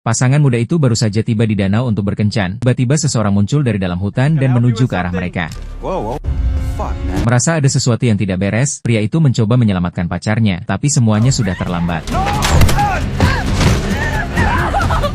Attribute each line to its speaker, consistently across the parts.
Speaker 1: Pasangan muda itu baru saja tiba di danau untuk berkencan. Tiba-tiba seseorang muncul dari dalam hutan dan menuju ke arah mereka. Merasa ada sesuatu yang tidak beres, pria itu mencoba menyelamatkan pacarnya, tapi semuanya sudah terlambat.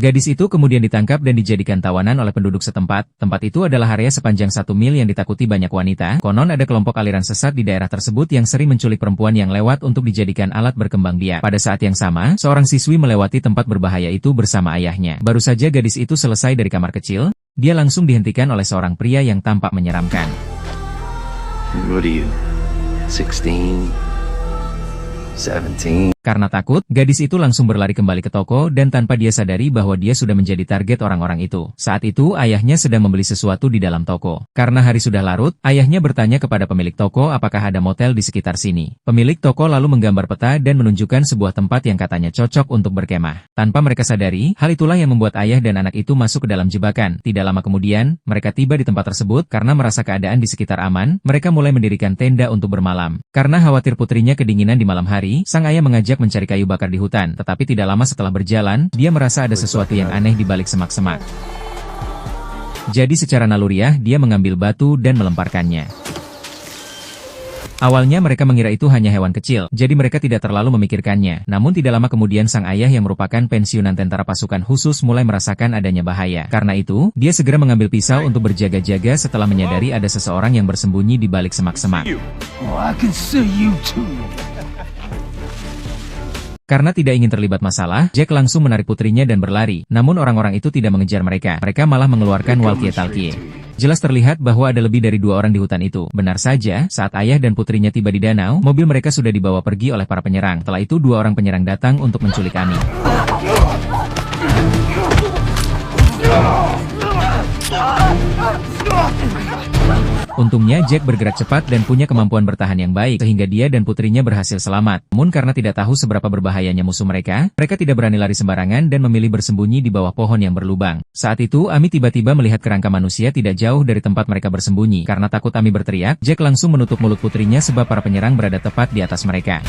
Speaker 1: Gadis itu kemudian ditangkap dan dijadikan tawanan oleh penduduk setempat. Tempat itu adalah area sepanjang 1 mil yang ditakuti banyak wanita. Konon ada kelompok aliran sesat di daerah tersebut yang sering menculik perempuan yang lewat untuk dijadikan alat berkembang biak. Pada saat yang sama, seorang siswi melewati tempat berbahaya itu bersama ayahnya. Baru saja gadis itu selesai dari kamar kecil, dia langsung dihentikan oleh seorang pria yang tampak menyeramkan.
Speaker 2: What are you? 16? 17?
Speaker 1: Karena takut, gadis itu langsung berlari kembali ke toko dan tanpa dia sadari bahwa dia sudah menjadi target orang-orang itu. Saat itu, ayahnya sedang membeli sesuatu di dalam toko. Karena hari sudah larut, ayahnya bertanya kepada pemilik toko apakah ada motel di sekitar sini. Pemilik toko lalu menggambar peta dan menunjukkan sebuah tempat yang katanya cocok untuk berkemah. Tanpa mereka sadari, hal itulah yang membuat ayah dan anak itu masuk ke dalam jebakan. Tidak lama kemudian, mereka tiba di tempat tersebut karena merasa keadaan di sekitar aman, mereka mulai mendirikan tenda untuk bermalam. Karena khawatir putrinya kedinginan di malam hari, sang ayah mengajak mencari kayu bakar di hutan, tetapi tidak lama setelah berjalan, dia merasa ada sesuatu yang aneh di balik semak-semak. Jadi secara naluriah, dia mengambil batu dan melemparkannya. Awalnya mereka mengira itu hanya hewan kecil, jadi mereka tidak terlalu memikirkannya. Namun tidak lama kemudian sang ayah yang merupakan pensiunan tentara pasukan khusus mulai merasakan adanya bahaya. Karena itu, dia segera mengambil pisau untuk berjaga-jaga setelah menyadari ada seseorang yang bersembunyi di balik semak-semak. Karena tidak ingin terlibat masalah, Jack langsung menarik putrinya dan berlari. Namun orang-orang itu tidak mengejar mereka. Mereka malah mengeluarkan walkie-talkie. Jelas terlihat bahwa ada lebih dari 2 orang di hutan itu. Benar saja, saat ayah dan putrinya tiba di danau, mobil mereka sudah dibawa pergi oleh para penyerang. Setelah itu 2 orang penyerang datang untuk menculik Amy. Untungnya Jack bergerak cepat dan punya kemampuan bertahan yang baik sehingga dia dan putrinya berhasil selamat. Namun karena tidak tahu seberapa berbahayanya musuh mereka tidak berani lari sembarangan dan memilih bersembunyi di bawah pohon yang berlubang. Saat itu Amy tiba-tiba melihat kerangka manusia tidak jauh dari tempat mereka bersembunyi. Karena takut Amy berteriak, Jack langsung menutup mulut putrinya sebab para penyerang berada tepat di atas mereka.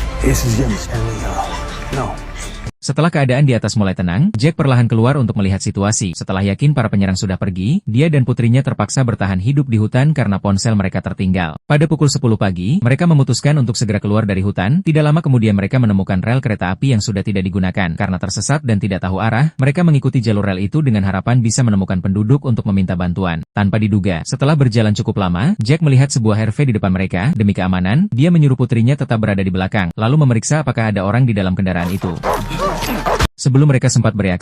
Speaker 1: Setelah keadaan di atas mulai tenang, Jack perlahan keluar untuk melihat situasi. Setelah yakin para penyerang sudah pergi, dia dan putrinya terpaksa bertahan hidup di hutan karena ponsel mereka tertinggal. Pada pukul 10 pagi, mereka memutuskan untuk segera keluar dari hutan. Tidak lama kemudian mereka menemukan rel kereta api yang sudah tidak digunakan. Karena tersesat dan tidak tahu arah, mereka mengikuti jalur rel itu dengan harapan bisa menemukan penduduk untuk meminta bantuan. Tanpa diduga, setelah berjalan cukup lama, Jack melihat sebuah RV di depan mereka. Demi keamanan, dia menyuruh putrinya tetap berada di belakang, lalu memeriksa apakah ada orang di dalam kendaraan itu. Sebelum mereka sempat bereaksi,